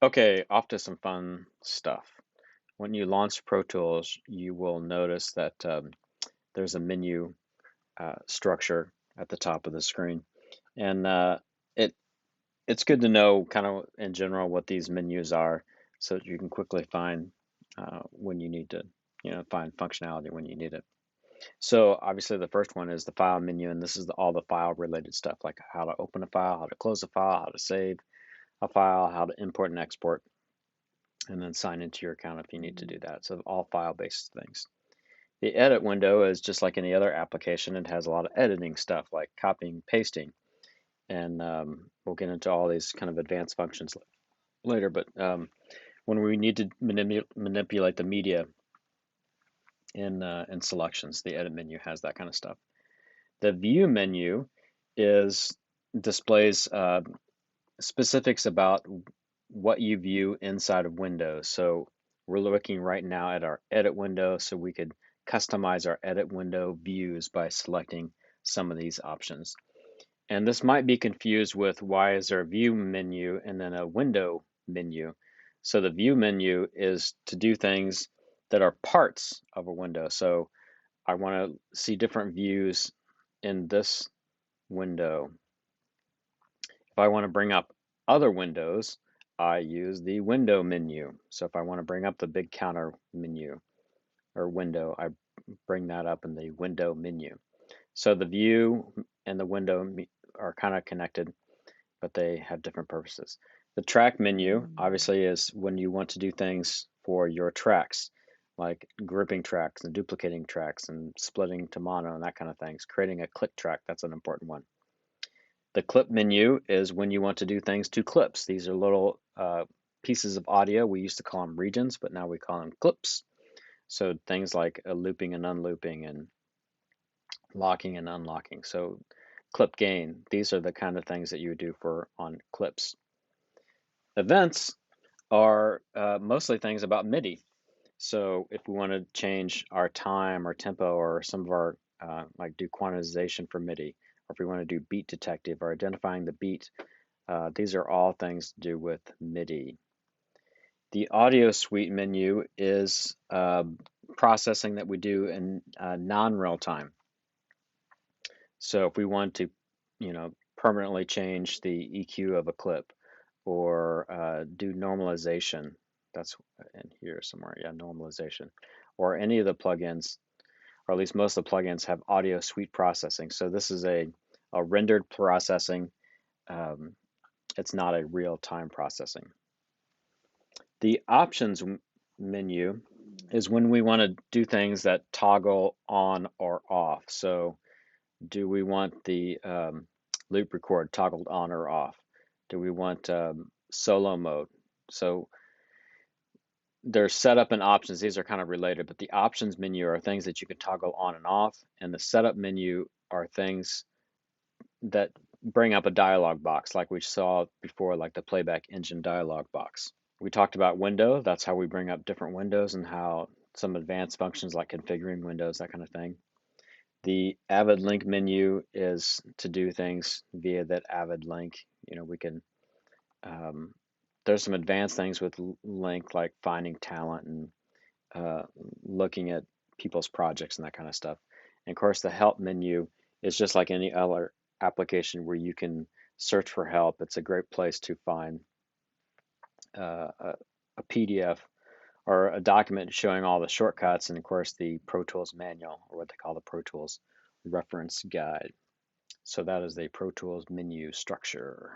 Okay, off to some fun stuff. When you launch Pro Tools, you will notice that there's a menu structure at the top of the screen, and it it's good to know kind of in general what these menus are, so that you can quickly find when you need to, find functionality when you need it. So obviously the first one is the file menu, and this is all the file related stuff, like how to open a file, how to close a file, how to save a file, how to import and export, and then sign into your account if you need to do that. So all file-based things. The edit window is just like any other application. It has a lot of editing stuff like copying, pasting, and we'll get into all these kind of advanced functions later. But when we need to manipulate the media in selections, the edit menu has that kind of stuff. The view menu is displays specifics about what you view inside of Windows. So we're looking right now at our edit window, so we could customize our edit window views by selecting some of these options. And this might be confused with why is there a view menu and then a window menu. So the view menu is to do things that are parts of a window. So I want to see different views in this window. If I want to bring up other windows, I use the window menu. So if I want to bring up the big counter menu or window, I bring that up in the window menu. So the view and the window are kind of connected, but they have different purposes. The track menu obviously is when you want to do things for your tracks, like grouping tracks and duplicating tracks and splitting to mono and that kind of things. Creating a click track, that's an important one. The clip menu is when you want to do things to clips. These are little pieces of audio. We used to call them regions, but now we call them clips. So things like looping and unlooping and locking and unlocking. So clip gain, these are the kind of things that you would do for on clips. Events are mostly things about MIDI. So if we want to change our time or tempo or some of our, like do quantization for MIDI, or if we want to do beat detective or identifying the beat, these are all things to do with MIDI. The audio suite menu is processing that we do in non-real time. So if we want to, permanently change the EQ of a clip or do normalization, that's in here somewhere, yeah, normalization, or any of the plugins, or at least most of the plugins have audio suite processing. So this is a rendered processing. It's not a real-time processing. The options menu is when we want to do things that toggle on or off. So do we want the loop record toggled on or off? Do we want solo mode? So there's setup and options. These are kind of related, but the options menu are things that you can toggle on and off, and the setup menu are things that bring up a dialog box like we saw before, like the playback engine dialog box. We talked about window. That's how we bring up different windows and how some advanced functions like configuring windows, that kind of thing. The avid link menu is to do things via that avid link. We can, there's some advanced things with link like finding talent and looking at people's projects and that kind of stuff. And of course, the help menu is just like any other application where you can search for help. It's a great place to find a PDF or a document showing all the shortcuts, and of course the Pro Tools manual, or what they call the Pro Tools reference guide. So that is the Pro Tools menu structure.